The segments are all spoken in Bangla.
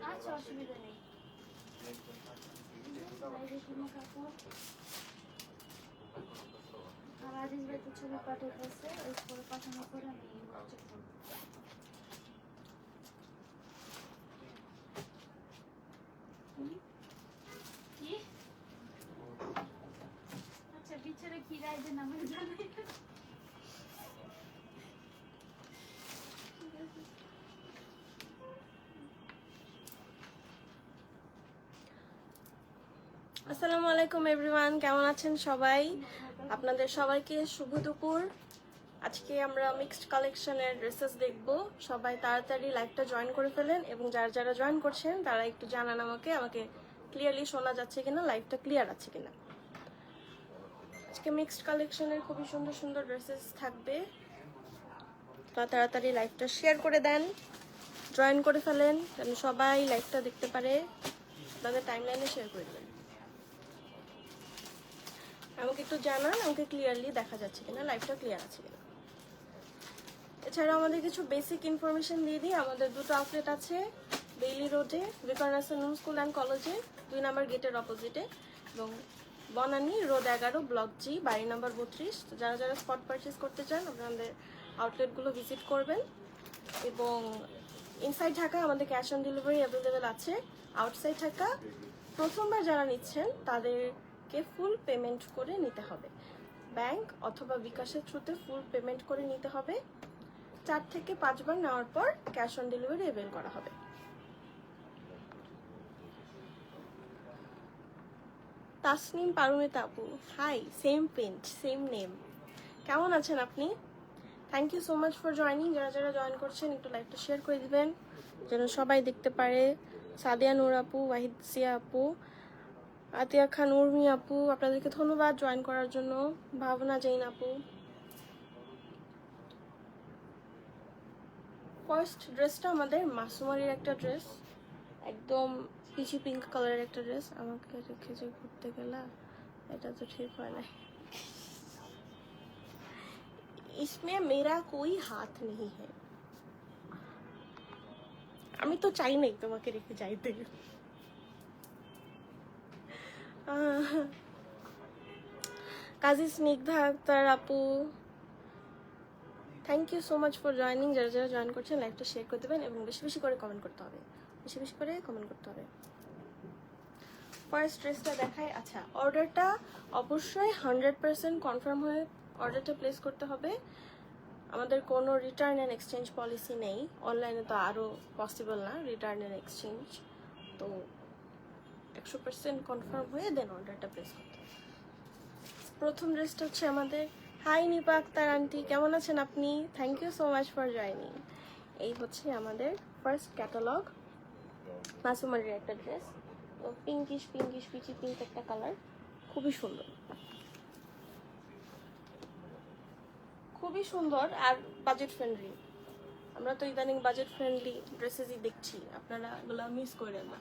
আচ্ছা, অসুবিধা নেই। আর আজিজ ভাই তো ছবি পাঠাইতেছে, ওই ছবি পাঠানোর পরে আমি চেক করবো। কি আচ্ছা, বিছারে কি রায় দেন আমার জানাই। আসসালামু আলাইকুম এভরিওয়ান, কেমন আছেন সবাই? আপনাদের সবাইকে শুভ দুপুর। আজকে আমরা মিক্সড কালেকশনের ড্রেসেস দেখব। সবাই তাড়াতাড়ি লাইভটা জয়েন করে ফেলেন এবং যারা যারা জয়েন করছেন তারা একটু জানান আমাকে ক্লিয়ারলি শোনা যাচ্ছে কিনা, লাইভটা ক্লিয়ার আছে কিনা। আজকে মিক্সড কালেকশনের খুবই সুন্দর সুন্দর ড্রেসেস থাকবে। তাড়াতাড়ি লাইভটা শেয়ার করে দেন, জয়েন করে ফেলেন যেন সবাই লাইভটা দেখতে পারে। তাদের টাইমলাইনে শেয়ার করে দেবেন। আমাকে একটু জানান আমাকে ক্লিয়ারলি দেখা যাচ্ছে কিনা, লাইভটা ক্লিয়ার আছে কিনা। এছাড়া আমাদের কিছু বেসিক ইনফরমেশন দিয়ে দিই। আমাদের দুটো আউটলেট আছে, বেইলি রোডে বিকারনাসন স্কুল অ্যান্ড কলেজে 2 নম্বর গেটের অপোজিটে, এবং বনানী রোড 11 ব্লক জি বাড়ি নাম্বার 32। তো যারা যারা স্পট পারচেস করতে চান আপনাদের আউটলেটগুলো ভিজিট করবেন। এবং ইনসাইড ঢাকা আমাদের ক্যাশ অন ডেলিভারি অ্যাভেলেবেল আছে। আউটসাইড ঢাকা প্রথমবার যারা নিচ্ছেন তাদেরকে ফুল পেমেন্ট করে নিতে হবে, ব্যাংক অথবা বিকাশের থ্রুতে ফুল পেমেন্ট করে নিতে হবে। 4 থেকে 5 বার নেওয়ার পর ক্যাশ অন ডেলিভারি অ্যাভেল করা হবে। তাসনিম পারুমিতা আপু, hi, same print same name, কেমন আছেন আপনি? Thank you so much for joining. যারা যারা জয়েন করছেন একটু লাইভটা শেয়ার করে দিবেন যেন সবাই দেখতে পারে। সাদিয়া নূর আপু, ওয়াহিদ সিয়া আপু, আতিয়া খান, উর্মি আপু, আপনাদেরকে ধন্যবাদ জয়েন করার জন্য। ভাবনা জৈন আপু। ফার্স্ট ড্রেসটা আমাদের মাসুমারির একটা ড্রেস, একদম পিচি পিঙ্ক কালারের একটা ড্রেস। আমাকে রেখে যে ঘুরতে গেলা, এটা তো ঠিক হয় না। इसमें मेरा कोई हाथ नहीं है। আমি তো চাই নাই তোমাকে রেখে যাইতে। কাজী স্নিগ্ধা আক্তার আপু, thank you so much for joining. যারা যারা জয়েন করছেন লাইভটা শেয়ার করে দেবেন এবং বেশি বেশি করে কমেন্ট করতে হবে, বেশি বেশি করে কমেন্ট করতে হবে। ফার্স্ট ড্রেসটা দেখাই। আচ্ছা, অর্ডারটা অবশ্যই 100% কনফার্ম হয়ে অর্ডারটা প্লেস করতে হবে। আমাদের কোনো রিটার্ন অ্যান্ড এক্সচেঞ্জ পলিসি নেই, অনলাইনে তো আরও পসিবল না রিটার্ন অ্যান্ড এক্সচেঞ্জ। তো 100% কনফার্ম হয়ে দেন অর্ডারটা প্লেস করতে হবে। প্রথম ড্রেসটা হচ্ছে আমাদের। হাই নিপা আক্তার আন্টি, কেমন আছেন আপনি? Thank you so much for joining. এই হচ্ছে আমাদের ফার্স্ট ক্যাটালগ, মাসুমারির একটা ড্রেস। তো পিঙ্কিশ পিচি পিঙ্ক একটা কালার, খুবই সুন্দর, খুবই সুন্দর আর বাজেট ফ্রেন্ডলি। আমরা তো ইদানিং বাজেট ফ্রেন্ডলি ড্রেসেসই দেখছি, আপনারা এগুলো মিস করেন না।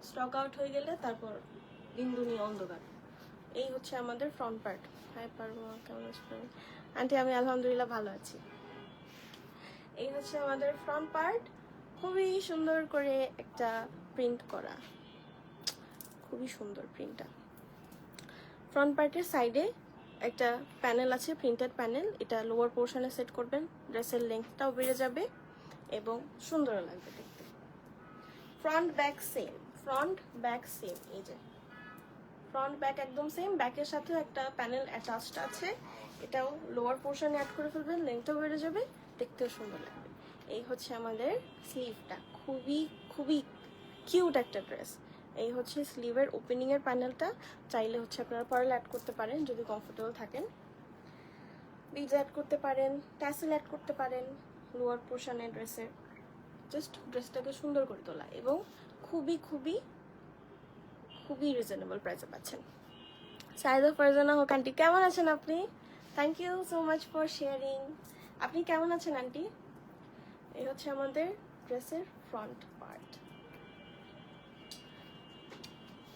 স্টক আউট হয়ে গেলে তারপর দিন দুনিয়া অন্ধকার। এই হচ্ছে আমাদের ফ্রন্ট পার্ট। হাই পারবো, কেমন আছেন আন্টি? আমি আলহামদুলিল্লাহ ভালো আছি। এই হচ্ছে আমাদের ফ্রন্ট পার্ট, খুবই সুন্দর করে একটা প্রিন্ট করা, খুবই সুন্দর প্রিন্টটা। ফ্রন্ট পার্টের সাইডে একটা প্যানেল আছে, প্রিন্টেড প্যানেল। এটা লোয়ার পোর্শনে সেট করবেন, ড্রেসের লেন্থটাও বেড়ে যাবে এবং সুন্দর লাগবে দেখতে। Front back same, front back same. এই যে ফ্রন্ট ব্যাক একদম সেম, ব্যাকের সাথে একটা প্যানেল অ্যাটাচড আছে। এটাও লোয়ার পোর্শনে অ্যাড করে ফেলবেন, লেন্থটাও বেড়ে যাবে, দেখতেও সুন্দর লাগবে। এই হচ্ছে আমাদের স্লিভটা, খুবই খুবই কিউট একটা ড্রেস। এই হচ্ছে স্লিভের ওপেনিংয়ের প্যানেলটা। চাইলে হচ্ছে আপনারা পার্ল অ্যাড করতে পারেন যদি কমফোর্টেবল থাকেন, বিজ অ্যাড করতে পারেন, ট্যাসেল অ্যাড করতে পারেন লোয়ার পোর্শনে ড্রেসের। জাস্ট ড্রেসটাকে সুন্দর করে তোলা এবং খুবই খুবই খুবই রিজনেবল প্রাইসে পাচ্ছেন। সাইদা ফারজানা হোক আন্টি, কেমন আছেন আপনি? Thank you so much for sharing. আপনি কেমন আছেন আন্টি? এই হচ্ছে আমাদের ড্রেসের ফ্রন্ট পার্ট।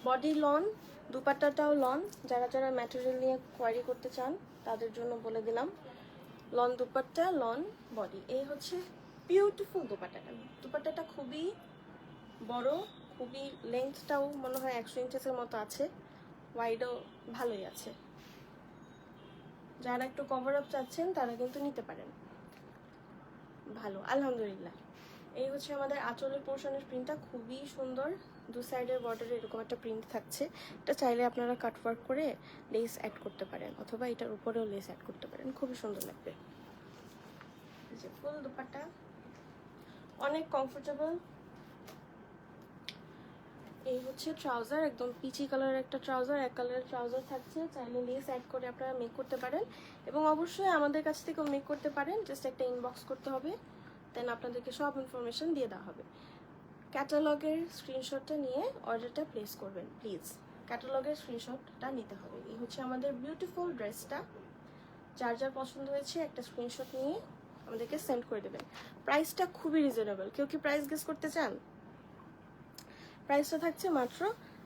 বডি লন, দুপাট্টাটাও লন। যারা যারা ম্যাটেরিয়াল নিয়ে কোয়ারি করতে চান তাদের জন্য বলে দিলাম, লন দুপাট্টা, লন বডি। এই হচ্ছে বিউটিফুল দুপাট্টাটা। দুপাট্টাটা খুবই বড়, খুবই লেন্থটাও মনে হয় 100 ইঞ্চেসের মতো আছে, ওয়াইডও ভালোই আছে। যারা একটু কভার আপ চাচ্ছেন তারা কিন্তু নিতে পারেন, ভালো আলহামদুলিল্লাহ। এই হচ্ছে আমাদের আঁচলের পোর্শনের প্রিন্টটা, খুবই সুন্দর। দু সাইডের বর্ডারে এরকম একটা প্রিন্ট থাকছে। এটা চাইলে আপনারা কাট ওয়ার্ক করে লেস অ্যাড করতে পারেন, অথবা এটার উপরেও লেস অ্যাড করতে পারেন, খুবই সুন্দর লাগবে। এই যে ফুল দুপাট্টা, অনেক কমফোর্টেবল। এই হচ্ছে ট্রাউজার, একদম পিচি কালারের একটা ট্রাউজার, এক কালারের ট্রাউজার থাকছে। চাইলে লেস অ্যাড করে আপনারা মেক করতে পারেন, এবং অবশ্যই আমাদের কাছ থেকেও মেক করতে পারেন। জাস্ট একটা ইনবক্স করতে হবে, দেন আপনাদেরকে সব ইনফরমেশন দিয়ে দেওয়া হবে। ক্যাটালগের স্ক্রিনশটটা নিয়ে অর্ডারটা প্লেস করবেন প্লিজ। ক্যাটালগের স্ক্রিনশটটা নিতে হবে। এই হচ্ছে আমাদের বিউটিফুল ড্রেসটা। যার যার পছন্দ হয়েছে একটা স্ক্রিনশট নিয়ে আমাদেরকে সেন্ড করে দেবেন। প্রাইসটা খুবই রিজনেবল। কেউ কি প্রাইস গেস করতে চান? প্রাইসটা থাকছে মাত্র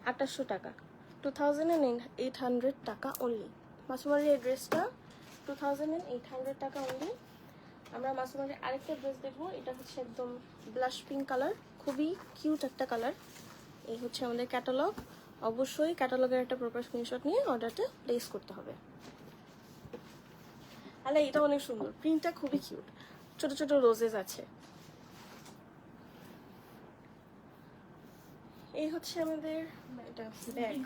2800 টাকা, 2800 টাকা অনলি। মাসুমারির এই ড্রেসটা 2800 টাকা অনলি। আমরা মাসুমারির আরেকটা ড্রেস দেখবো। এটা হচ্ছে একদম ব্লাশ পিঙ্ক কালার, খুবই কিউট একটা কালার। এই হচ্ছে আমাদের ক্যাটালগ। অবশ্যই ক্যাটালগের একটা প্রপার স্ক্রিনশট নিয়ে অর্ডারটা প্লেস করতে হবে। তাহলে এটা অনেক সুন্দর, প্রিন্টটা খুবই কিউট, ছোট ছোট রোজেস আছে। এই হচ্ছে আমাদের ব্যাগ।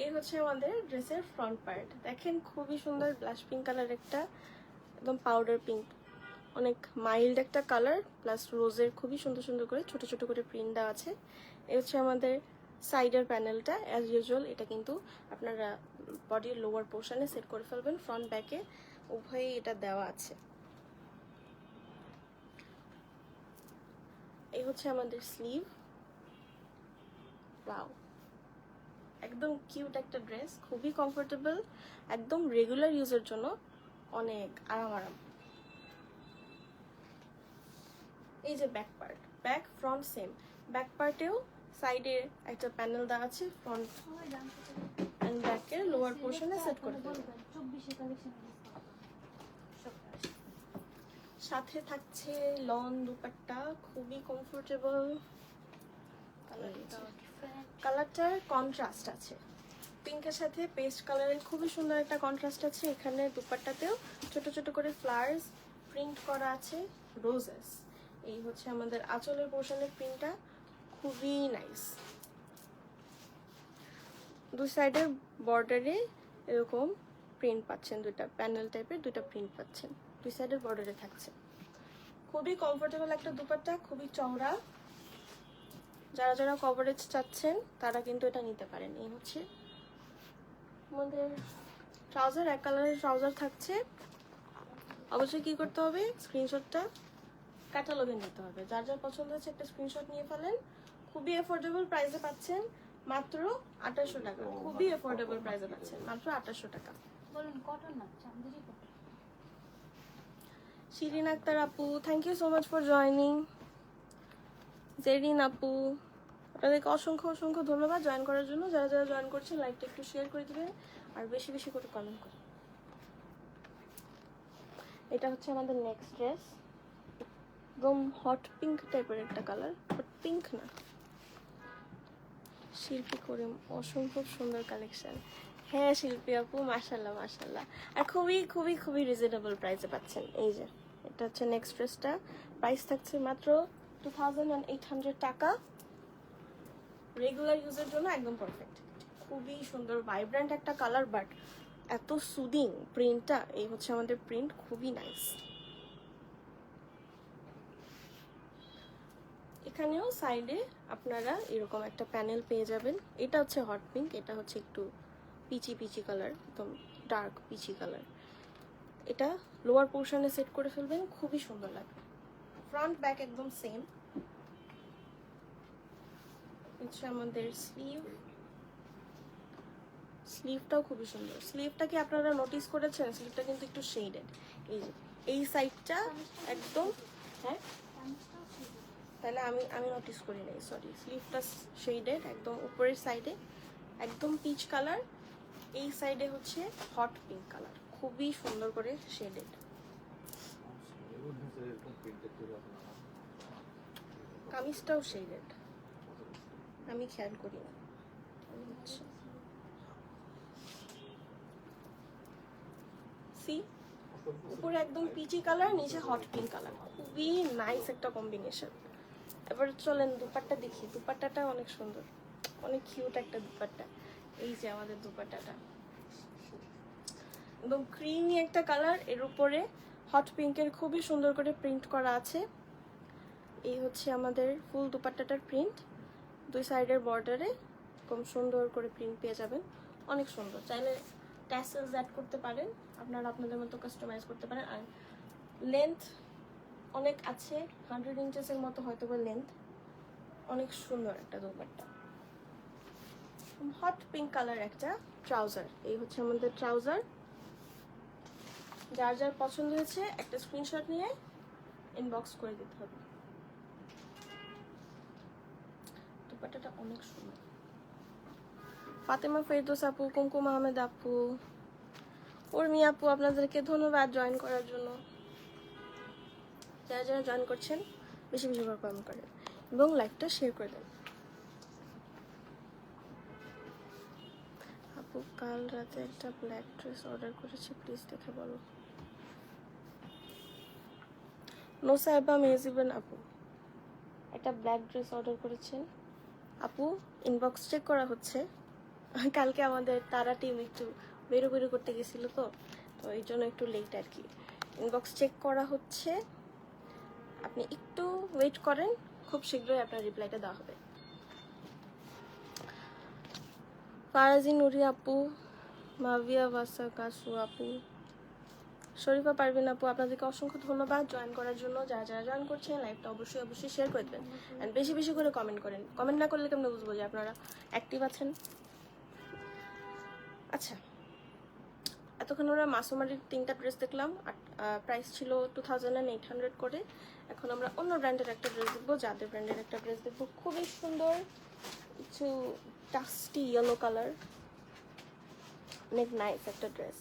এই হচ্ছে আমাদের ড্রেসের ফ্রন্ট পার্ট। দেখেন খুবই সুন্দর ব্লাশ পিঙ্ক কালার, একটা একদম পাউডার পিঙ্ক, অনেক মাইল্ড একটা কালার, প্লাস রোজের খুবই সুন্দর সুন্দর করে ছোট ছোট করে প্রিন্ট দেওয়া আছে। এই হচ্ছে আমাদের সাইডের প্যানেলটা। অ্যাজ ইউজুয়াল এটা কিন্তু আপনারা বডির লোয়ার পোর্শনে সেট করে ফেলবেন, ফ্রন্ট ব্যাকে উভয়ই এটা দেওয়া আছে। এই হচ্ছে আমাদের স্লিভ। ওয়াও, একদম কিউট একটা ড্রেস, খুবই কমফোর্টেবল, একদম রেগুলার ইউজের জন্য অনেক আরাম। এই যে back part, back front same. Back পার্টেও সাইডে একটা প্যানেল দেওয়া আছে, ফ্রন্ট এন্ড ব্যাকের লোয়ার পোর্শনে সেট করে দেবেন। সাথে থাকছে লন দুপাট্টা, খুবই কমফোর্টেবল। কালারটার কন্ট্রাস্ট আছে, পিঙ্কের সাথে পেস্ট কালারের খুবই সুন্দর একটা কন্ট্রাস্ট আছে। এখানে দুপাট্টাতেও ছোট ছোট করে ফ্লাওয়ার্স প্রিন্ট করা আছে, রোজেস। এই হচ্ছে আমাদের আঁচলের পোর্শনের প্রিন্টটা, খুবই নাইস। দুই সাইডের বর্ডারে এরকম প্রিন্ট পাচ্ছেন, দুইটা প্যানেল টাইপের দুইটা প্রিন্ট পাচ্ছেন, দুই সাইডের বর্ডারে থাকছে। খুবই কমফোর্টেবল একটা দুপাট্টা, খুবই চওড়া। যারা যারা কভারেজ চাচ্ছেন তারা কিন্তু এটা নিতে পারেন। এই হচ্ছে আমাদের ট্রাউজার, এক কালারের ট্রাউজার থাকছে। অবশ্যই কি করতে হবে, স্ক্রিনশটটা ক্যাটালগে নিতে হবে। যার যার পছন্দ হচ্ছে একটা স্ক্রিনশট নিয়ে ফেলেন। খুবই এফোর্ডেবল প্রাইসে পাচ্ছেন, মাত্র 2800 টাকা। খুবই এফোর্ডেবল প্রাইসে পাচ্ছেন, মাত্র 2800 টাকা। বলুন কটন না, চান্দেরি কটন। শিরিন আক্তার আপু, thank you so much for joining. Zerin আপু, আপনাদেরকে অসংখ্য অসংখ্য ধন্যবাদ জয়েন করার জন্য। যারা যারা জয়েন করছেন লাইভটা একটু শেয়ার করে দিবেন, আর বেশি বেশি করে কমেন্ট করুন। এটা হচ্ছে আমাদের নেক্সট ড্রেস, একদম হট পিঙ্ক টাইপের একটা কালার, বাট পিঙ্ক না, শিল্পী করিম, অসম্ভব সুন্দর কালেকশন। হ্যাঁ শিল্পী আপু, মাশাল্লাহ মাশাল্লাহ, আর খুবই খুবই খুবই রিজনেবল প্রাইসে পাচ্ছেন। এই যে এটা হচ্ছে নেক্সট ড্রেসটা, প্রাইস থাকছে মাত্র 2800 টাকা। রেগুলার ইউজের জন্য একদম পারফেক্ট, খুবই সুন্দর ভাইব্রেন্ট একটা কালার, বাট এত সুদিং প্রিন্টটা। এই হচ্ছে আমাদের প্রিন্ট, খুবই নাইস। এখানেও সাইডে আপনারা এরকম একটা প্যানেল পেয়ে যাবেন। এটা হচ্ছে হট পিঙ্ক, এটা হচ্ছে একটু পিচি পিচি কালার, একদম ডার্ক পিচি কালার। এটা লোয়ার পোর্শনে সেট করে ফেলবেন, খুবই সুন্দর লাগবে। ফ্রন্ট ব্যাক একদম সেম। হচ্ছে আমাদের স্লিভটাও খুবই সুন্দর। স্লিভটা কি আপনারা নোটিস করেছেন? স্লিভটা কিন্তু একটু শেডেড। এই সাইডটা একদম, হ্যাঁ কামিজটাও ছিল। তাহলে আমি নোটিস করি নাই, সরি। স্লিভটা শেডেড একদম উপরের সাইডে, একদম পিচ কালার। এই সাইডে হচ্ছে হট পিঙ্ক কালার, খুবই সুন্দর করে শেডেড। কামিজটাও শেডেড, আমি খেয়াল করি না। সি উপরে একদম পিচি কালার, নিচে হট পিঙ্ক কালার, খুবই নাইস একটা কম্বিনেশন। এবার চলেন দুপাট্টা দেখি। দুপাট্টাটা অনেক সুন্দর, অনেক কিউট একটা দুপাট্টা। এই যে আমাদের দুপাট্টাটা একদম ক্রিমি একটা কালার, এর উপরে হট পিঙ্কের খুবই সুন্দর করে প্রিন্ট করা আছে। এই হচ্ছে আমাদের ফুল দুপাট্টাটার প্রিন্ট। দুই সাইডের বর্ডারে খুব সুন্দর করে প্রিন্ট পেয়ে যাবেন, অনেক সুন্দর। চাইলে ট্যাসেলস অ্যাড করতে পারেন, আপনারা আপনাদের মতো কাস্টমাইজ করতে পারেন। আর লেন্থ অনেক আছে, 100 ইঞ্চেসের মতো হয়তো বা লেন্থ। অনেক সুন্দর একটা দুপাট্টা। হট পিঙ্ক কালার একটা ট্রাউজার। এই হচ্ছে আমাদের ট্রাউজার। যার যার পছন্দ হয়েছে একটা স্ক্রিনশট নিয়ে ইনবক্স করে দিতে হবে। দুপাট্টাটা অনেক সুন্দর। ফাতেমা ফেরদৌস আপু, কুমকুম আহমেদ আপু, উর্মি আপু, আপনাদেরকে ধন্যবাদ জয়েন করার জন্য। যারা যারা জয়েন করছেন বেশি বেশি করে কমেন্ট করেন এবং লাইকটা শেয়ার করে দেন। আপু কাল রাতে একটা ব্ল্যাক ড্রেস অর্ডার করেছি, প্লিজ দেখে বলো। নো সাহেবা মেজিবেন আপু, একটা ব্ল্যাক ড্রেস অর্ডার করেছেন আপু, ইনবক্স চেক করা হচ্ছে। কালকে আমাদের তারা টিম একটু বেরো বেরো করতে গেছিল, তো এই জন্য একটু লেট আর কি। ইনবক্স চেক করা হচ্ছে, আপনি একটু ওয়েট করেন, খুব শীঘ্রই আপনার রিপ্লাইটা দেওয়া হবে। ফারাজি নুরি আপু, মাভিয়া বাসা কাসু আপু, শরীফা পারভিন আপু, আপনাদেরকে অসংখ্য ধন্যবাদ জয়েন করার জন্য। যারা যারা জয়েন করছেন লাইভটা অবশ্যই অবশ্যই শেয়ার করে দেবেন, অ্যান্ড বেশি বেশি করে কমেন্ট করেন। কমেন্ট না করলে কেমন বুঝবো যে আপনারা অ্যাক্টিভ আছেন? আচ্ছা, এতক্ষণ আমরা মাসুমারির 3টা ড্রেস দেখলাম, প্রাইস ছিল 2800 করে। এখন আমরা অন্য ব্র্যান্ডের একটা ড্রেস দেখবো, যাদের ব্র্যান্ডের একটা ড্রেস দেখবো খুবই সুন্দর, কিছু ডাস্টি ইয়েলো কালার, অনেক নাইস একটা ড্রেস।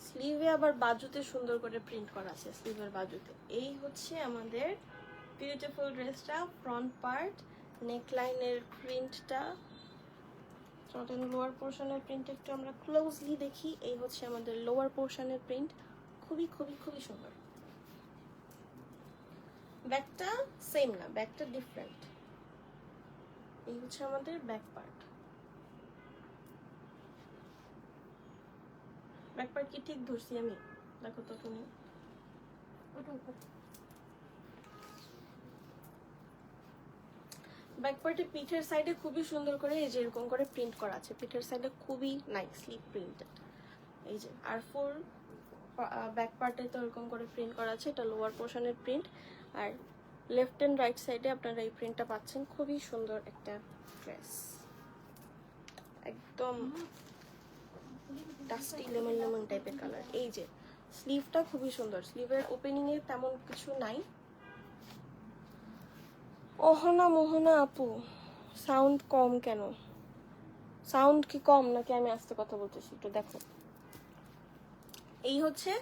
স্লিভে আবার বাজুতে সুন্দর করে প্রিন্ট করা আছে, স্লিভের বাজুতে। এই হচ্ছে আমাদের বিউটিফুল ড্রেসটা, ফ্রন্ট পার্ট, নেকলাইনের প্রিন্টটা। চলেন লোয়ার পোর্শনের প্রিন্ট একটু আমরা ক্লোজলি দেখি। এই হচ্ছে আমাদের লোয়ার পোর্শনের প্রিন্ট, খুবই খুবই খুবই সুন্দর। ব্যাকটা সেম না, ব্যাকটা ডিফারেন্ট। এই হচ্ছে আমাদের ব্যাক পার্ট। ব্যাক পার্ট কি ঠিক ধরছি আমি? দেখো তো তুমি। ব্যাক পার্টে পিঠের সাইডে খুবই সুন্দর করে এই যে এরকম করে প্রিন্ট করা আছে, পিঠের সাইডে খুবই নাইসলি প্রিন্টেড। এই যে আর ফুল ব্যাক পার্টে তো এরকম করে প্রিন্ট করা আছে, এটা লোয়ার পোর্শনের প্রিন্ট। আর লেফট অ্যান্ড রাইট সাইডে আপনারা এই প্রিন্টটা পাচ্ছেন। খুবই সুন্দর একটা ড্রেস, একদম ডাস্টি লেমন লেমন টাইপের কালার। এই যে স্লিভটা খুবই সুন্দর, স্লিভের ওপেনিং এ তেমন কিছু নাই। অহনা মোহনা আপু, সাউন্ড কম কেন? সাউন্ড কি কম নাকি আমি আস্তে কথা বলতেছি? একটু দেখো। এই হচ্ছে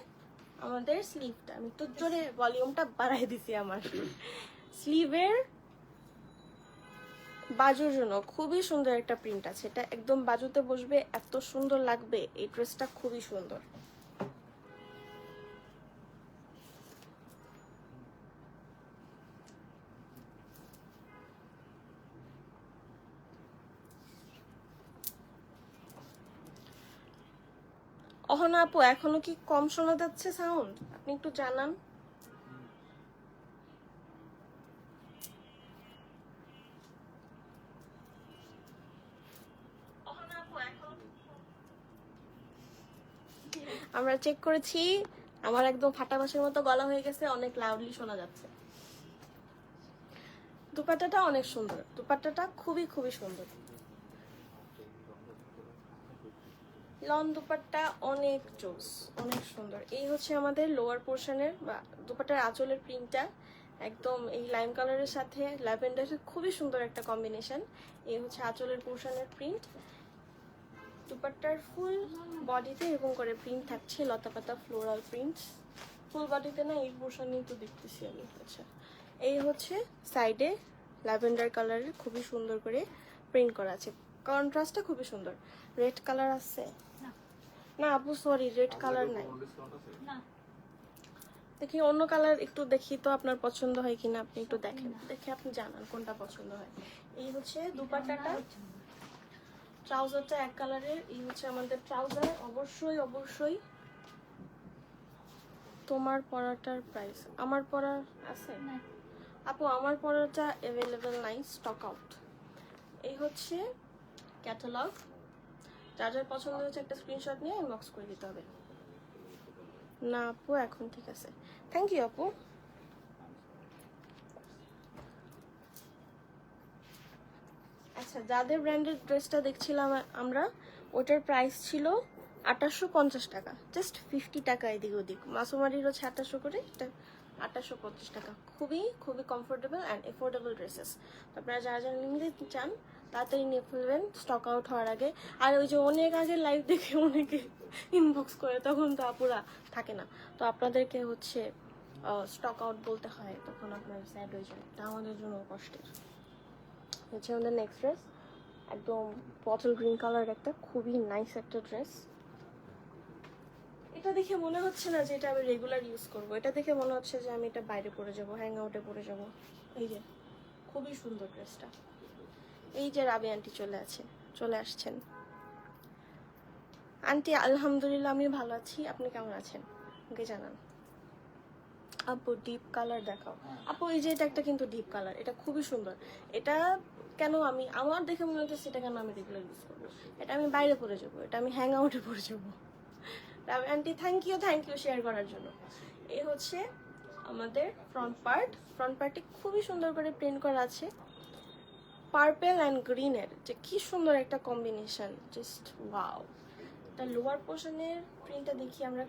আমাদের স্লিভটা, আমি তো জোরে ভলিউমটা বাড়াই দিছি। আমার স্লিভের বাজুর জন্য খুবই সুন্দর একটা প্রিন্ট আছে, এটা একদম বাজুতে বসবে, এত সুন্দর লাগবে। এই ড্রেসটা খুবই সুন্দর। অহনা আপু, এখনো কি কম শোনা যাচ্ছে সাউন্ড? আপনি একটু জানান। আমরা চেক করেছি, আমার একদম ফাটা বাঁশের মতো গলা হয়ে গেছে, অনেক লাউডলি শোনা যাচ্ছে। দুপাট্টাটা অনেক সুন্দর, দুপাট্টাটা খুবই খুবই সুন্দর। লন দুপাট্টা অনেক জোস, অনেক সুন্দর। এই হচ্ছে আমাদের লোয়ার পোর্শনের বা দুপাট্টার আঁচলের প্রিন্টটা, একদম এই লাইম কালারের সাথে ল্যাভেন্ডারের খুবই সুন্দর একটা কম্বিনেশন। এই হচ্ছে আঁচলের পোর্শনের প্রিন্ট। দুপাট্টার ফুল বডিতে এরকম করে প্রিন্ট থাকছে, লতাপাতা ফ্লোরাল প্রিন্ট। ফুল বডিতে না, এই পোর্শনই তো দেখতেছি আমি। আচ্ছা, এই হচ্ছে সাইডে ল্যাভেন্ডার কালারের খুবই সুন্দর করে প্রিন্ট করা আছে, কন্ট্রাস্টটা খুবই সুন্দর। রেড কালার আছে না আপু? সরি, রেড কালার নাই। দেখি অন্য কালার একটু দেখি তো, আপনার পছন্দ হয় কিনা আপনি একটু দেখেন, দেখে আপনি জানান কোনটা পছন্দ হয়। এই হচ্ছে দুপাট্টাটা, ট্রাউজারটা এক কালারের। এই হচ্ছে আমাদের ট্রাউজার। অবশ্যই অবশ্যই তোমার পরাটার প্রাইস, আমার পরা আছে আপু? আমার পরাটা অ্যাভেলেবেল নাই, স্টক আউট। এই হচ্ছে ক্যাটালগ, যার যার পছন্দ হচ্ছে একটা স্ক্রিনশট নিয়ে ইনবক্স করে দিতে হবে। না আপু, এখন ঠিক আছে, থ্যাংক ইউ আপু। আচ্ছা, যাদের ব্র্যান্ডের ড্রেসটা দেখছিলাম আমরা, ওটার প্রাইস ছিল 2850 টাকা, জাস্ট 50 টাকা এদিক ওদিক। মাসুমারির হচ্ছে 2800 করে, এটা 2850 টাকা। খুবই খুবই কমফোর্টেবল অ্যান্ড এফোর্ডেবল ড্রেসেস। আপনারা যারা যারা নিতে চান তাড়াতাড়ি নিয়ে ফেলবেন স্টক আউট হওয়ার আগে। আর ওই যে অনেক আগে লাইভ দেখে অনেকে ইনবক্স করে, তখন তো আপুরা থাকে না, তো আপনাদেরকে হচ্ছে স্টক আউট বলতে হয়, তখন আপনার স্যাড হয়ে যায়, এটা আমাদের জন্য কষ্টের। হচ্ছে আমাদের নেক্সট ড্রেস, একদম বটল গ্রিন কালার, একটা খুবই নাইস একটা ড্রেস। এটা দেখে মনে হচ্ছে না যে এটা আমি রেগুলার ইউজ করব, এটা দেখে মনে হচ্ছে যে আমি এটা বাইরে পরে যাব, হ্যাং আউটে পরে যাব। এই যে খুবই সুন্দর ড্রেসটা। এই যে রাবি আন্টি চলে আসছেন। আন্টি আলহামদুলিল্লাহ আমি ভালো আছি, আপনি কেমন আছেন ওকে জানান। আপু ডিপ কালার দেখাও। আপু এই যে এটা একটা কিন্তু ডিপ কালার, এটা খুবই সুন্দর। এটা কেন আমি, আমার দেখে মনে হচ্ছে এটা কেন আমি রেগুলার ইউজ করবো, এটা আমি বাইরে পরে যাবো, এটা আমি হ্যাং আউটে পরে যাবো। রাবি আন্টি থ্যাংক ইউ শেয়ার করার জন্য। এই হচ্ছে আমাদের ফ্রন্ট পার্টে খুবই সুন্দর করে প্রিন্ট করা আছে, পার্পেল অ্যান্ড গ্রিনের, যে কি সুন্দর একটা কম্বিনেশন, জাস্ট ওয়াও। তার লোয়ার পোর্শনের প্রিন্টটা দেখি আমরা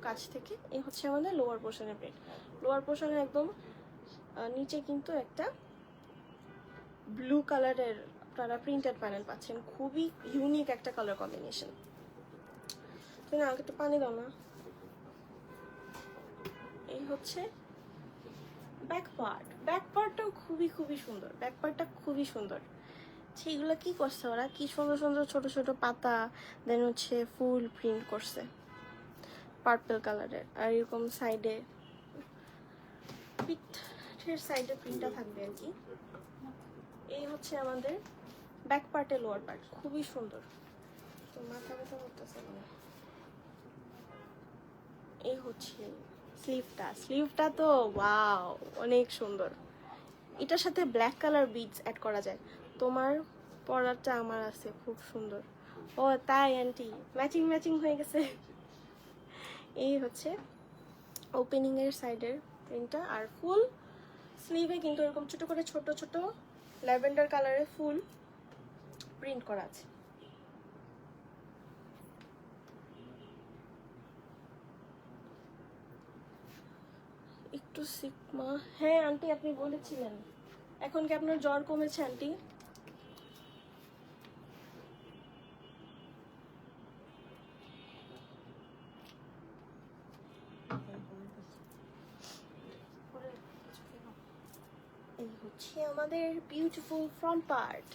কাছ থেকে। এই হচ্ছে আমাদের লোয়ার পোর্শনের প্রিন্ট। লোয়ার পোর্শনের একদম নিচে কিন্তু একটা ব্লু কালারের আপনারা প্রিন্টেড প্যানেল পাচ্ছেন, খুবই ইউনিক একটা কালার কম্বিনেশন। তুমি আমাকে একটু পানি দাও না। এই হচ্ছে ব্যাক পার্টটাও খুবই খুবই সুন্দর, ব্যাক পার্টটা খুবই সুন্দর। সেইগুলো কি করছে ওরা, কি সুন্দর সুন্দর ছোট ছোট পাতা, দেন হচ্ছে ফুল প্রিন্ট করছে পার্পল কালারের। আর এরকম সাইডে পিঠের সাইডে প্রিন্টটা থাকবে আর কি। এই হচ্ছে আমাদের ব্যাক পার্টে লোয়ার পার্ট, খুবই সুন্দর। তো মাথা ব্যথা করতেছে না। এই হচ্ছে স্লিভটা তো ওয়াও, অনেক সুন্দর। এটার সাথে ব্ল্যাক কালার বিডস অ্যাড করা যায়। তোমার পরাটা আমার আছে, খুব সুন্দর। ও তাই আন্টি, ম্যাচিং হয়ে গেছে। এই হচ্ছে ওপেনিং এর সাইডের প্রিন্টটা। আর ফুল স্লিভে কিন্তু এরকম ছোট করে ছোট ছোট ল্যাভেন্ডার কালারের ফুল প্রিন্ট করা আছে। একটু সিকমা, হ্যাঁ আন্টি আপনি বলেছিলেন। এখন কি আপনার জ্বর কমেছে আন্টি? এই হচ্ছে আমাদের beautiful front part,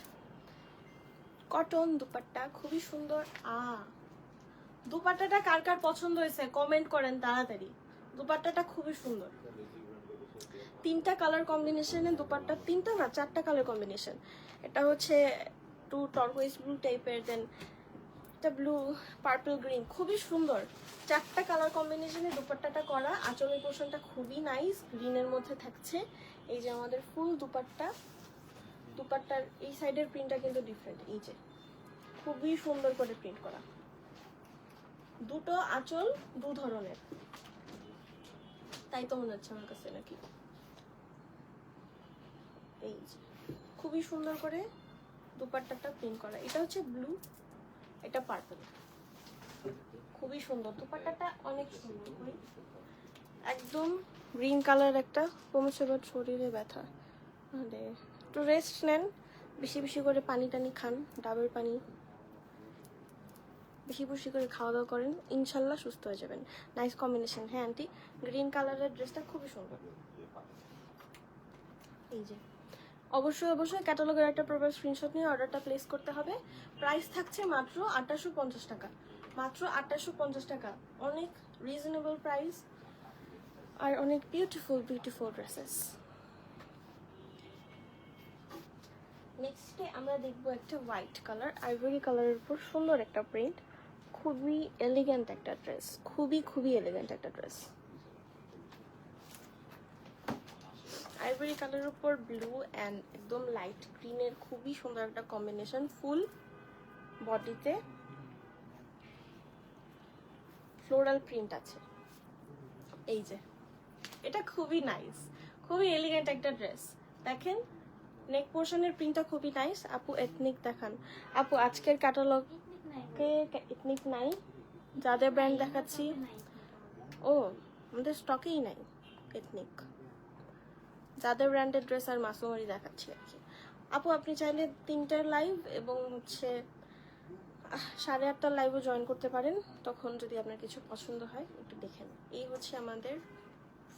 cotton dupatta, খুবই সুন্দর। দুপাট্টাটা কার কার পছন্দ হয়েছে কমেন্ট করেন তাড়াতাড়ি। দুপাট্টাটা খুবই সুন্দর, 3টা কালার কম্বিনেশনে দুপাট্টা, 3টা না 4টা কালার কম্বিনেশন। এটা হচ্ছে টু টর্কোইজ ব্লু টাইপের, দেন এটা ব্লু পার্পল গ্রিন, খুবই সুন্দর। 4টা কালার কম্বিনেশনে দুপাট্টাটা করা। আঁচলের পোর্শনটা খুবই নাইস, গ্রিনের মধ্যে থাকছে। এই যে আমাদের ফুল দুপাট্টার এই সাইডের প্রিন্টটা কিন্তু ডিফারেন্ট, এই যে খুবই সুন্দর করে প্রিন্ট করা। দুটো আঁচল দু ধরনের, তাই তো মনে হচ্ছে আমার কাছে নাকি। এই যে খুবই সুন্দর করে দুপাট্টাটা প্রিন্ট করা, এটা হচ্ছে ব্লু, এটা পার্পল, খুবই সুন্দর দুপাট্টাটা, অনেক সুন্দর। একদম গ্রিন কালার একটা কমেছে, বাট শরীরে ব্যথা, মানে একটু রেস্ট নেন, বেশি বেশি করে পানি টানি খান, ডাবের পানি বেশি বেশি করে খাওয়া দাওয়া করেন, ইনশাল্লাহ সুস্থ হয়ে যাবেন। Nice combination. হ্যাঁ আন্টি, গ্রিন কালারের ড্রেসটা খুবই সুন্দর। এই যে অবশ্যই অবশ্যই ক্যাটালগের একটা প্রপার স্ক্রিনশট নিয়ে অর্ডারটা প্লেস করতে হবে। প্রাইস থাকছে মাত্র 2850 টাকা, মাত্র 2850 টাকা, অনেক রিজনেবল প্রাইস আর অনেক বিউটিফুল বিউটিফুল ড্রেসেস। নেক্সটে আমরা দেখবো একটা হোয়াইট কালার, আইভরি কালারের উপর সুন্দর একটা প্রিন্ট, খুবই এলিগেন্ট একটা ড্রেস, খুবই খুবই এলিগেন্ট একটা ড্রেস। আইভরি কালারের উপর ব্লু অ্যান্ড একদম লাইট গ্রিনের খুবই সুন্দর একটা কম্বিনেশন, ফুল বডিতে ফ্লোরাল প্রিন্ট আছে। এই যে এটা খুবই নাইস, খুবই এলিগেন্ট একটা ড্রেস। দেখেন নেক পোর্শনের প্রিন্টটা খুবই নাইস। আপু এথনিক দেখান। আপু আজকের ক্যাটালগে এথনিক নাই, যাদের ব্র্যান্ড দেখাচ্ছি, ও আমাদের স্টকেই নাই এথনিক, যাদের ব্র্যান্ডের ড্রেস আর মাসুমারি দেখাচ্ছি আর কি। আপু আপনি চাইলে 3টার লাইভ এবং হচ্ছে 8:30টার লাইভও জয়েন করতে পারেন, তখন যদি আপনার কিছু পছন্দ হয় একটু দেখেন। এই হচ্ছে আমাদের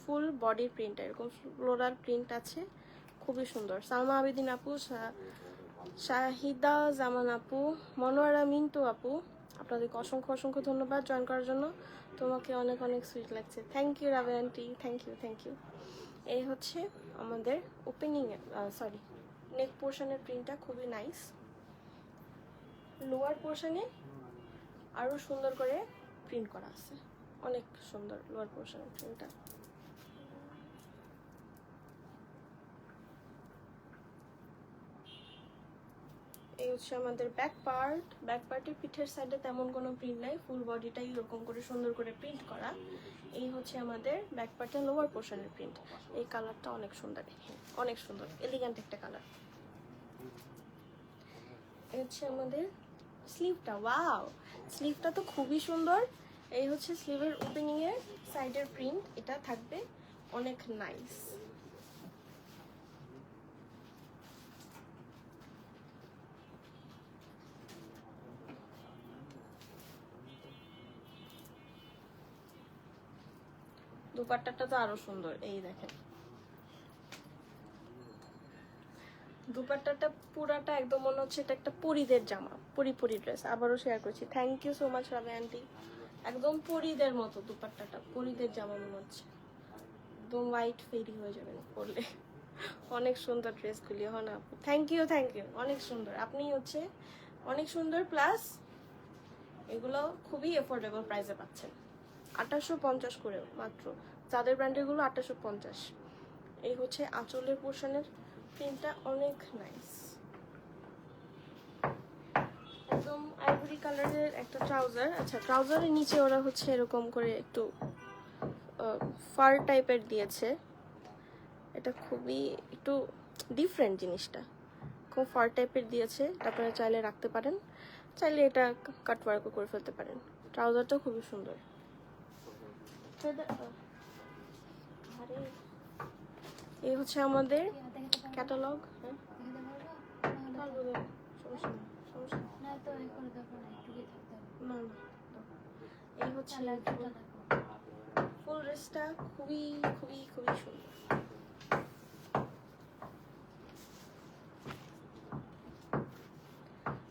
ফুল বডির প্রিন্ট, এরকম ফ্লোরাল প্রিন্ট আছে, খুবই সুন্দর। সালমা আবেদিন আপু, শাহিদা জামান আপু, মনোয়ারা মিন্টু আপু, আপনাদেরকে অসংখ্য অসংখ্য ধন্যবাদ জয়েন করার জন্য। তোমাকে অনেক অনেক সুইট লাগছে, thank you Rabe auntie, thank you thank you. এই হচ্ছে আমাদের ওপেনিং সরি নেক পোর্শনের প্রিন্টটা খুবই নাইস। লোয়ার পোর্শনে আরো সুন্দর করে প্রিন্ট করা আছে, অনেক সুন্দর লোয়ার পোর্শনের প্রিন্টটা। এই হচ্ছে আমাদের ব্যাক পার্ট, ব্যাক পার্টের পিঠের সাইডে তেমন কোনো প্রিন্ট নাই, ফুল বডিটাই এরকম করে সুন্দর করে প্রিন্ট করা। এই হচ্ছে আমাদের ব্যাক পার্টের লোয়ার পোর্শনের প্রিন্ট। এই কালারটা অনেক সুন্দর, অনেক সুন্দর এলিগেন্ট একটা কালার। এই হচ্ছে আমাদের স্লিভটা, ওয়াও স্লিভটা তো খুবই সুন্দর। এই হচ্ছে স্লিভের ওপেনিং এর সাইডের প্রিন্ট, এটা থাকবে অনেক নাইস। দুপাট্টাটা তো আরো সুন্দর, এই দেখেন দুপাট্টাটা পুরাটা একদম মনে হচ্ছে এটা একটা পরীদের জামা, পরি পরি ড্রেস। আবারও শেয়ার করছি, thank you so much Rabe auntie. একদম পরীদের মতো দুপাট্টাটা, পরীদের জামা মনে হচ্ছে, একদম হোয়াইট ফেরি হয়ে যাবে পরলে। অনেক সুন্দর ড্রেসগুলি, হন আপু, থ্যাংক ইউ থ্যাংক ইউ, অনেক সুন্দর। আপনি হচ্ছে অনেক সুন্দর, প্লাস এগুলো খুবই এফোর্ডেবল প্রাইসে পাচ্ছেন, 2850 করে মাত্র। যাদের ব্র্যান্ডের গুলো 2850। এই হচ্ছে আঁচলের পোর্শনের প্রিন্টটা অনেক নাইস, একদম আইভরি কালারের একটা ট্রাউজার। আচ্ছা ট্রাউজারের নিচে ওরা হচ্ছে এরকম করে একটু ফার টাইপের দিয়েছে, এটা খুবই একটু ডিফারেন্ট জিনিসটা, খুব ফার টাইপের দিয়েছে, আপনারা চাইলে রাখতে পারেন, চাইলে এটা কাটওয়ার্কও করে ফেলতে পারেন। ট্রাউজারটা খুবই সুন্দর। এই হচ্ছে আমাদের ক্যাটালগ। এই হচ্ছে ফুল ড্রেসটা খুবই খুবই খুবই সুন্দর।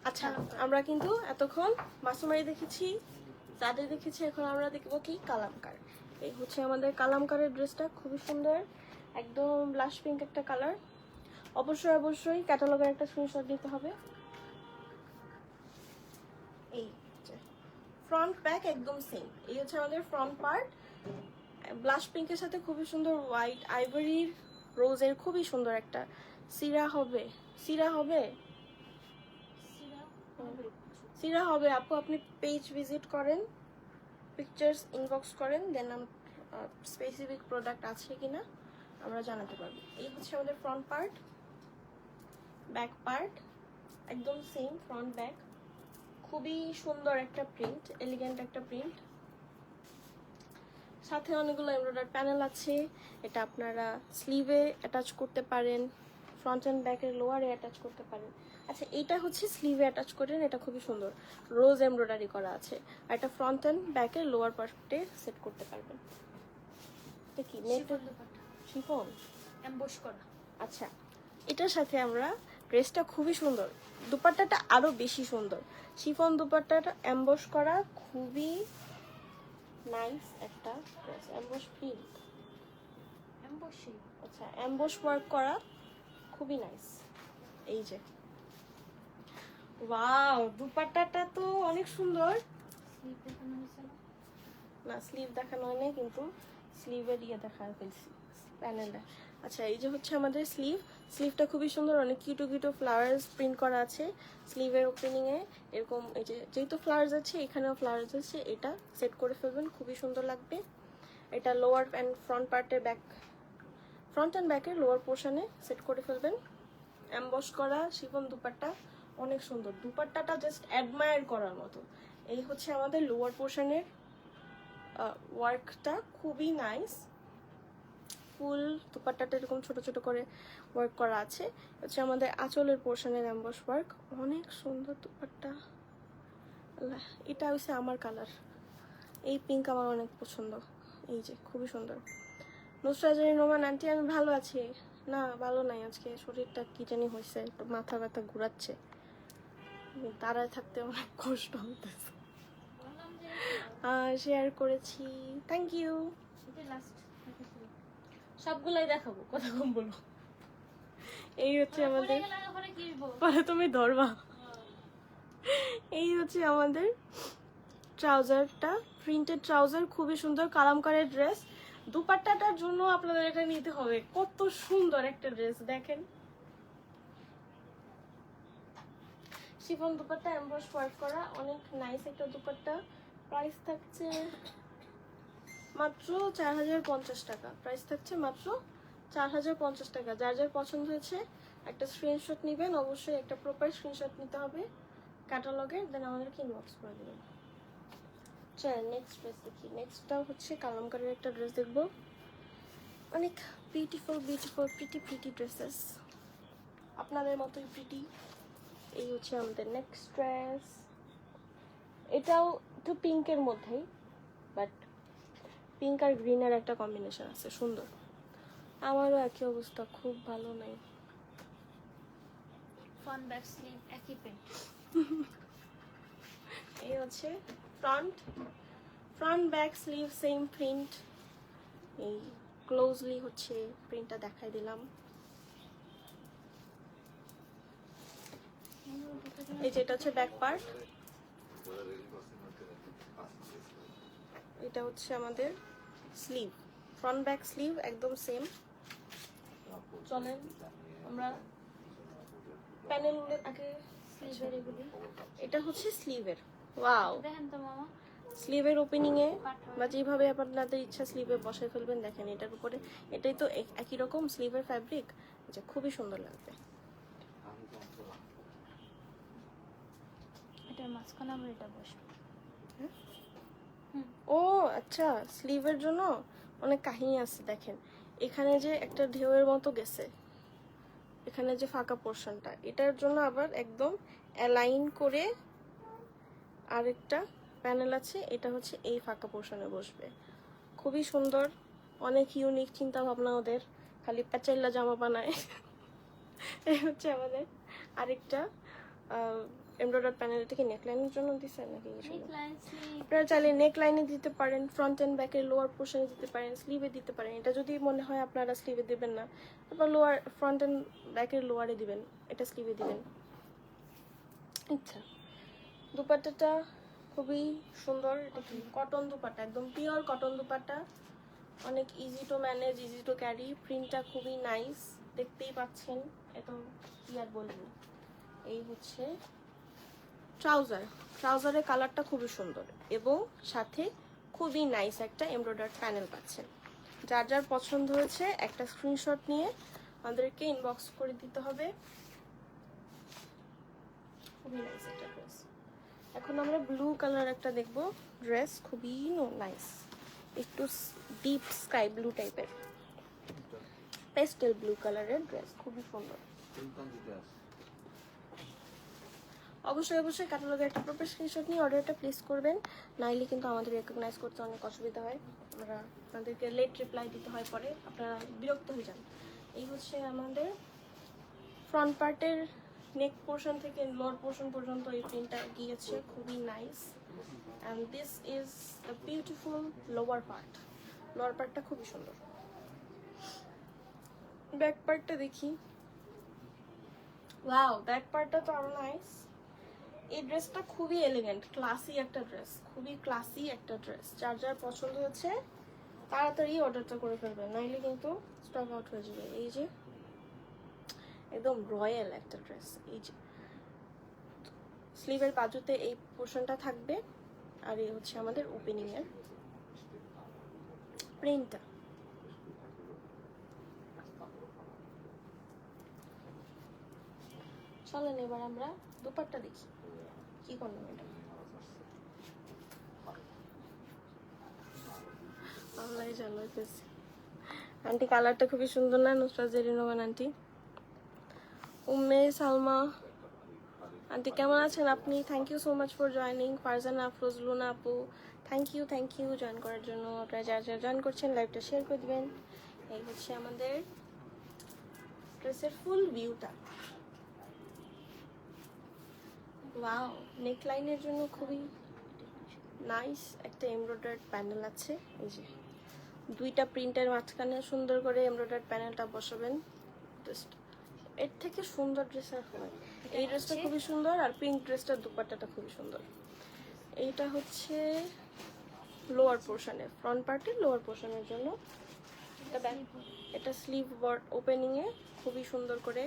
আচ্ছা আমরা কিন্তু এতক্ষণ মাসুমারি দেখেছি, যাদের দেখেছি, এখন আমরা দেখবো কি কালামকার। এই হচ্ছে আমাদের কালামকারের ড্রেসটা, খুবই সুন্দর, একদম ব্লাশ পিঙ্ক একটা কালার। অবশ্যই অবশ্যই ক্যাটালগের একটা স্ক্রিনশট দিতে হবে। এই ফ্রন্ট ব্যাক একদম সেম। এই হচ্ছে আমাদের ফ্রন্ট পার্ট, ব্লাশ পিঙ্কের সাথে খুবই সুন্দর হোয়াইট আইভরির রোজের খুবই সুন্দর একটা সিরা হবে, সিরা হবে, সিরা হবে। আপু আপনি পেজ ভিজিট করেন, পিকচার্স ইনবক্স করেন, দেন স্পেসিফিক প্রোডাক্ট আছে কিনা আমরা জানাতে পারবো। এই হচ্ছে আমাদের ফ্রন্ট পার্ট, ব্যাক পার্ট একদম সেম, ফ্রন্ট ব্যাক। খুবই সুন্দর একটা প্রিন্ট, এলিগেন্ট একটা প্রিন্ট। সাথে অনেকগুলো এমব্রয়ডারি প্যানেল আছে। এটা আপনারা স্লিভে অ্যাটাচ করতে পারেন, ফ্রন্ট অ্যান্ড ব্যাকের লোয়ারে অ্যাটাচ করতে পারেন। আচ্ছা, এটা হচ্ছে স্লিভে অ্যাটাচ করেন, এটা খুবই সুন্দর, রোজ এমব্রয়ডারি করা আছে। আর এটা ফ্রন্ট অ্যান্ড ব্যাকের লোয়ার পার্টে সেট করতে পারবেন। এটা কি নেটের শিফন এমবস করা। আচ্ছা, এটার সাথে আমরা ড্রেসটা খুবই সুন্দর, দুপাট্টাটা আরো বেশি সুন্দর। শিফন দুপাট্টাটা এমবস করা, খুবই নাইস একটা ড্রেস। Emboss print, এমবসই। আচ্ছা এমবস ওয়ার্ক করা, খুবই নাইস। এই যে ওয়াও, দুপাট্টাটা তো অনেক সুন্দর। স্লিপ দেখানো হয়েছে না? না, স্লিভ দেখানো হয় নাই, কিন্তু স্লিভের ইয়ে দেখা ফেলছি, প্যানেলটা। আচ্ছা, এই যে হচ্ছে আমাদের স্লিভ। স্লিভটা খুবই সুন্দর, অনেক কিউটো কিউটো ফ্লাওয়ার্স প্রিন্ট করা আছে স্লিভের ওপেনিংয়ে। এরকম এই যে যেহেতু ফ্লাওয়ার্স আছে, এখানেও ফ্লাওয়ার্স আছে, এটা সেট করে ফেলবেন, খুবই সুন্দর লাগবে। এটা লোয়ার অ্যান্ড ফ্রন্ট পার্টের ফ্রন্ট অ্যান্ড ব্যাকের লোয়ার পোর্শনে সেট করে ফেলবেন। এমবস করা শিফন দুপাট্টা, অনেক সুন্দর। দুপাট্টাটা জাস্ট অ্যাডমায়ার করার মতো। এই হচ্ছে আমাদের লোয়ার পোর্শনের ওয়ার্কটা, খুবই নাইস। ফুল দুপাট্টাটা এরকম ছোট ছোট করে ওয়ার্ক করা আছে। হচ্ছে আমাদের আঁচলের পোর্শনের এমবস ওয়ার্ক, অনেক সুন্দর দুপাট্টা। আল্লাহ, এটা হচ্ছে আমার কালার, এই পিঙ্ক আমার অনেক পছন্দ। এই যে খুবই সুন্দর। নুসরাত জাহান রোমান আন্টি, আমি ভালো আছি। না, ভালো নাই, আজকে শরীরটা কি জানি হয়েছে, একটু মাথা ব্যথা ঘুরাচ্ছে, দাঁড়ায় থাকতে অনেক কষ্ট হতেছে। বললাম যে শেয়ার করেছি, থ্যাংক ইউ। এটা লাস্ট দেখাচ্ছিল। সবগুলাই দেখাবো, কথা কম বলো। এই হচ্ছে পরে আমাদের, গেলে পরে কি হইব? পরে তুমি ধরবা। এই হচ্ছে আমাদের ট্রাউজারটা, প্রিন্টেড ট্রাউজার, খুবই সুন্দর কালামকারের ড্রেস। দুপাট্টাটার জন্য আপনাদের এটা নিতে হবে, কত সুন্দর একটা ড্রেস দেখেন। শিফন দুপাট্টা এমবস ওয়ার্ক করা, অনেক নাইস একটা দুপাট্টা। প্রাইস থাকছে মাত্র 4050 টাকা। প্রাইস থাকছে মাত্র 4050 টাকা। যার যার পছন্দ হয়েছে একটা স্ক্রিনশট নেবেন, অবশ্যই একটা প্রপার স্ক্রিনশট নিতে হবে ক্যাটালগের, দেন আমাদেরকে ইনবক্স করে দেবেন। চল নেক্সট ড্রেস দেখি। নেক্সটটাও হচ্ছে কালামকারের একটা ড্রেস দেখবো, অনেক beautiful beautiful pretty pretty dresses, আপনাদের মতোই প্রিটি। এই হচ্ছে আমাদের নেক্সট ড্রেস। এটাও একটু পিঙ্কের মধ্যেই, বাট পিঙ্ক আর গ্রিনের একটা কম্বিনেশন আছে, সুন্দর। আমারও একই অবস্থা, খুব ভালো নাই। ফ্রন্ট ব্যাক স্লিভ একই প্রিন্ট। এই হচ্ছে front back sleeve same print. এই ক্লোজলি হচ্ছে প্রিন্টটা দেখাই দিলাম। এই যেটা হচ্ছে ব্যাক পার্ট, এটা হচ্ছে আমাদের স্লিভ, ফ্রন্ট ব্যাক স্লিভ একদম সেম। চলেন আমরা প্যানেল আগে, স্লিভের এগুলি এটা হচ্ছে স্লিভের। ওয়াও, দেখেন তো মামা। স্লিভের ওপেনিং এ বা যেভাবে আপনাদের ইচ্ছা স্লিভে বসায় ফেলবেন। দেখেন এটার উপরে, এটাই তো একই রকম স্লিভের ফ্যাব্রিক, যে খুবই সুন্দর লাগবে। এটার মাঝখানে আমরা এটা বসবো। ও আচ্ছা, স্লিভের জন্য অনেক কাহিনী আছে। দেখেন এখানে যে একটা ঢেউয়ের মতো গেছে, এখানে যে ফাঁকা পোর্শনটা, এটার জন্য আবার একদম অ্যালাইন করে আরেকটা প্যানেল আছে, এটা হচ্ছে এই ফাঁকা পোর্শনে বসবে। খুবই সুন্দর, অনেক ইউনিক চিন্তা ভাবনা ওদের, খালি প্যাচাইল্লা জামা বানায়। এই হচ্ছে আমাদের আরেকটা এমব্রয়ডারি প্যানেল। এটা কি নেকলাইনের জন্য দিছে নাকি? নেকলাইন স্লিভ আপনারা চাইলে নেক লাইনে দিতে পারেন, ফ্রন্ট অ্যান্ড ব্যাকের লোয়ার পোর্শনে দিতে পারেন, স্লিভে দিতে পারেন। এটা যদি মনে হয় আপনারা স্লিভে দিবেন না, তারপর লোয়ার ফ্রন্ট অ্যান্ড ব্যাকের লোয়ারে দিবেন, এটা স্লিভে দিবেন। আচ্ছা, দুপাট্টাটা খুবই সুন্দর, এটা কি কটন দুপাট্টা, একদম পিওর কটন দুপাট্টা, অনেক easy to manage, easy to carry. প্রিন্টটা খুবই নাইস, দেখতেই পাচ্ছেন, এত কি আর বলবো। এই হচ্ছে ট্রাউজারের কালারটা খুবই সুন্দর, এবং সাথে খুবই নাইস একটা এমব্রয়ডারি প্যানেল পাচ্ছেন। যার যার পছন্দ হয়েছে একটা স্ক্রিনশট নিয়ে আমাদেরকে ইনবক্স করে দিতে হবে। খুবই নাইস একটা ড্রেস। এখন আমরা ব্লু কালার একটা দেখবো ড্রেস, খুবই নাইস, একটু ডিপ স্কাই ব্লু টাইপের, পেস্টেল ব্লু কালারের ড্রেস, খুবই সুন্দর। অবশ্যই অবশ্যই ক্যাটালগের একটা প্রপার স্ক্রিনশট নিয়ে অর্ডারটা প্লেস করবেন, নাইলে কিন্তু আমাদের রেকগনাইজ করতে অনেক অসুবিধা হয়, আমরা আপনাদেরকে লেট রিপ্লাই দিতে হয়, পরে আপনারা বিরক্ত হয়ে যান। এই হচ্ছে আমাদের ফ্রন্ট পার্টের নেক পোর্শন থেকে লোয়ার পোর্শন পর্যন্ত এই প্রিন্টটা গিয়েছে, খুবই nice. And this is the beautiful lower part. Lower পার্টটা খুবই সুন্দর। ব্যাক পার্টটা দেখি। ওয়াও, ব্যাক পার্টটা তো আরো নাইস। এই ড্রেসটা খুবই এলিগেন্ট, ক্লাসি একটা ড্রেস, খুবই ক্লাসি একটা ড্রেস। যার যার পছন্দ হচ্ছে তাড়াতাড়ি অর্ডারটা করে ফেলবেন, নাইলে কিন্তু স্টক আউট হয়ে যাবে। এই যে একদম রয়্যাল একটা ড্রেস। এই যে স্লিভের বাজুতে এই পোর্শনটা থাকবে, আর এই হচ্ছে আমাদের ওপেনিং এর প্রিন্টটা। চলেন এবার আমরা দুপাট্টা দেখি কি করলাম। এটা আল্লাহ জানো। আন্টি কালারটা খুবই সুন্দর না? নুসরাত জেরিন রহমান আন্টি, উম্মে সালমা আন্টি কেমন আছেন আপনি? Thank you so much for joining. Farzana Afroz, Luna আপু, থ্যাংক ইউ জয়েন করার জন্য। আপনারা যারা যারা জয়েন করছেন লাইভটা শেয়ার করে দিবেন। এই হচ্ছে আমাদের ড্রেসের ফুল ভিউটা। ওয়াও, নেক লাইনের জন্য খুবই নাইস একটা এমব্রয়ডারি প্যানেল আছে। এই যে দুইটা প্রিন্টের মাঝখানে সুন্দর করে এমব্রয়ডারি প্যানেলটা বসাবেন। জাস্ট এর থেকে সুন্দর ড্রেস আর হয়। এই ড্রেসটা খুবই সুন্দর, আর পিঙ্ক ড্রেসটার দুপাট্টাটা খুবই সুন্দর। এইটা হচ্ছে লোয়ার পোর্শনে, ফ্রন্ট পার্টের লোয়ার পোর্শনের জন্য। এটা স্লিভ ওপেনিং এ খুবই সুন্দর করে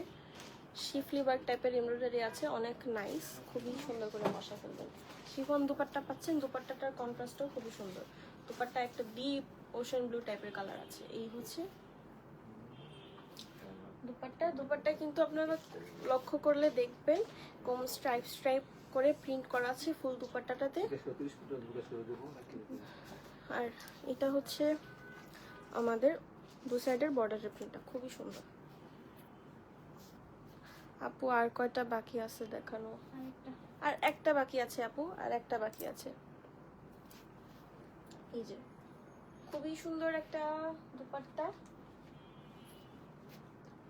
শিফলি ওয়ার্ক টাইপের এমব্রয়ডারি আছে, অনেক নাইস, খুবই সুন্দর করে বসা ফেলবেন। শিফন দুপাট্টা পাচ্ছেন, দুপাট্টাটার কন্ট্রাস্টও খুবই সুন্দর। দুপাট্টা একটা ডিপ ওশান ব্লু টাইপের কালার আছে। এই হচ্ছে দুপাট্টা কিন্তু আপনারা লক্ষ্য করলে দেখবেন কম স্ট্রাইপ করে প্রিন্ট করা আছে ফুল দুপাট্টাটাতে। আর এটা হচ্ছে আমাদের দু সাইডের বর্ডারের প্রিন্টটা খুবই সুন্দর। আপু আর কয়টা বাকি আছে দেখানো? আর একটা বাকি আছে আপু, আর একটা বাকি আছে। এই যে খুবই সুন্দর একটা দুপাট্টা,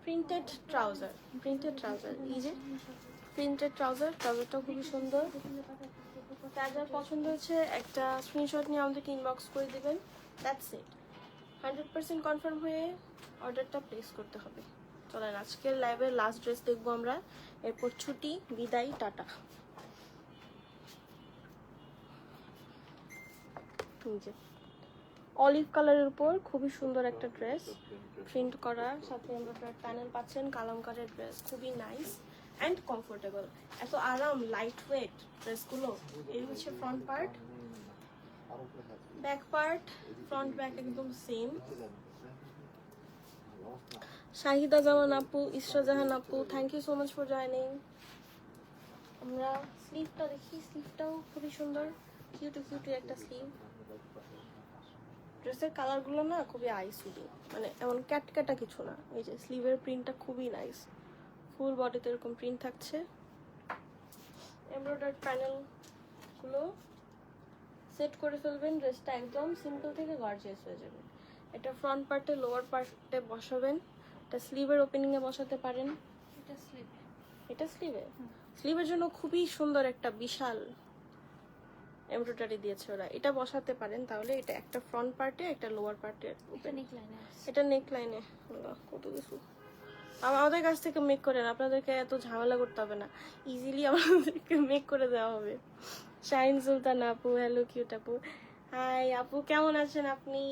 প্রিন্টেড ট্রাউজার। এই যে প্রিন্টেড ট্রাউজারটা খুবই সুন্দর। যার যার পছন্দ হচ্ছে একটা স্ক্রিনশট নিয়ে আমাদেরকে ইনবক্স করে দিবেন। That's it. 100% কনফার্ম হয়ে অর্ডারটা প্লেস করতে হবে। চলেন আজকের লাইভের লাস্ট ড্রেস দেখবো আমরা, এরপর ছুটি, বিদায়, টাটা। অলিভ কালারের উপর খুবই সুন্দর একটা ড্রেস প্রিন্ট করা, সাথে এমব্রয়ডারি প্যানেল পাচ্ছেন, কালামকারের ড্রেস, খুবই নাইস অ্যান্ড কমফোর্টেবল, এত আরাম, লাইট ওয়েট ড্রেসগুলো। এই হচ্ছে front part. Back part, front back একদম সেম। শাহিদা জামান আপু, ইসরা জাহান আপু, thank you so much for joining. আমরা স্লিভটা দেখি, স্লিভটাও খুবই সুন্দর, কিউটি একটা স্লিভ। ড্রেসের কালারগুলো না খুবই আইসুদি, মানে এমন ক্যাটক্যাটা কিছু না। এই যে স্লিভের প্রিন্টটা খুবই নাইস, ফুল বডিতে এরকম প্রিন্ট থাকছে। এমব্রয়ডারি প্যানেলগুলো সেট করে ফেলবেন, ড্রেসটা একদম সিম্পল থেকে গর্জিয়াস হয়ে যাবে। এটা ফ্রন্ট পার্টে, লোয়ার পার্টে বসাবেন, এটা স্লিভের ওপেনিংয়ে বসাতে পারেন। এটা স্লিভের জন্য খুবই সুন্দর একটা বিশাল এমব্রয়ডারি দিয়েছে ওরা, এটা বসাতে পারেন। তাহলে এটা একটা ফ্রন্ট পার্টে, একটা লোয়ার পার্টে, এটা নেক লাইনে, কত কিছু আমাদের কাছ থেকে মেক করেন, আপনাদেরকে এত ঝামেলা করতে হবে না, ইজিলি আমাদেরকে মেক করে দেওয়া হবে। শাহিন সুলতান আপু, হ্যালো কিউট আপু, হাই আপু, কেমন আছেন আপনি?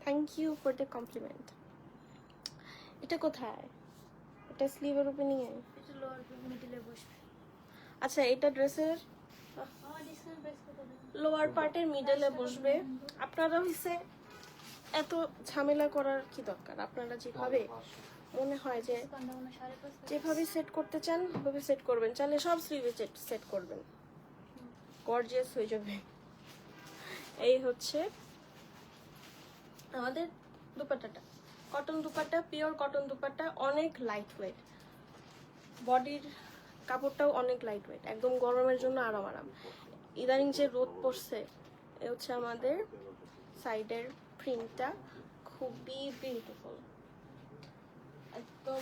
Thank you for the compliment. এটা কোথায়? এটা স্লিভের ওপেনিং এ, এটা লোয়ার মিডলে বসবে। আচ্ছা এটা ড্রেসের লোয়ার পার্টের মিডলে বসবে। আপনারা হইছে এত ঝামেলা করার কি দরকার, আপনারা যেভাবে মনে হয় যে যেভাবে সেট করতে চান ওভাবে সেট করবেন, চাইলে সব স্লিভে সেট করবেন, গর্জিয়াস হয়ে যাবে। এই হচ্ছে আমাদের দুপাট্টাটা, cotton dupatta, pure cotton dupatta, অনেক লাইট ওয়েট, বডির কাপড়টাও অনেক লাইট ওয়েট, একদম গরমের জন্য আরাম আরাম। ইদানিং যে রোদ পড়ছে, এ হচ্ছে আমাদের সাইডের প্রিন্টটা, খুবই বিউটিফুল, একদম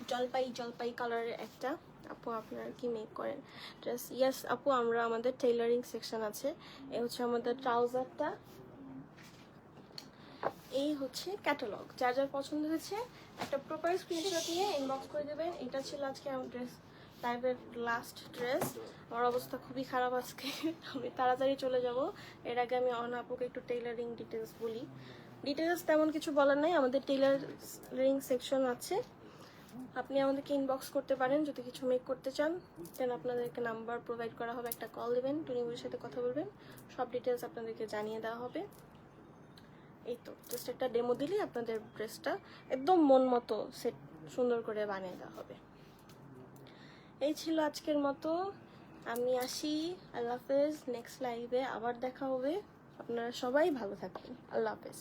জলপাই জলপাই কালারের একটা। আপু আপনারা কি মেক করেন ড্রেস? ইয়েস আপু, আমরা আমাদের টেইলারিং সেকশন আছে। এ হচ্ছে আমাদের ট্রাউজারটা, এই হচ্ছে ক্যাটালগ। যার যার পছন্দ হয়েছে একটা প্রপার স্ক্রিনশট নিয়ে ইনবক্স করে দেবেন। এটা ছিল আজকে আমার ড্রেস লাইভের লাস্ট ড্রেস। আমার অবস্থা খুবই খারাপ আজকে, আমি তাড়াতাড়ি চলে যাব। এর আগে আমি অন আপুকে একটু টেইলারিং ডিটেলস বলি। ডিটেলস তেমন কিছু বলার নাই, আমাদের টেইলারিং সেকশন আছে, আপনি আমাদেরকে ইনবক্স করতে পারেন যদি কিছু মেক করতে চান। দেন আপনাদেরকে নাম্বার প্রোভাইড করা হবে, একটা কল দেবেন, টুনিবুর সাথে কথা বলবেন, সব ডিটেলস আপনাদেরকে জানিয়ে দেওয়া হবে। এই তো জাস্ট একটা ডেমো দিলেই আপনাদের ড্রেসটা একদম মন মতো সেট সুন্দর করে বানিয়ে দেওয়া হবে। এই ছিল আজকের মতো, আমি আসি, আল্লাহ হাফেজ। নেক্সট লাইভে আবার দেখা হবে, আপনারা সবাই ভালো থাকবেন, আল্লাহ হাফেজ।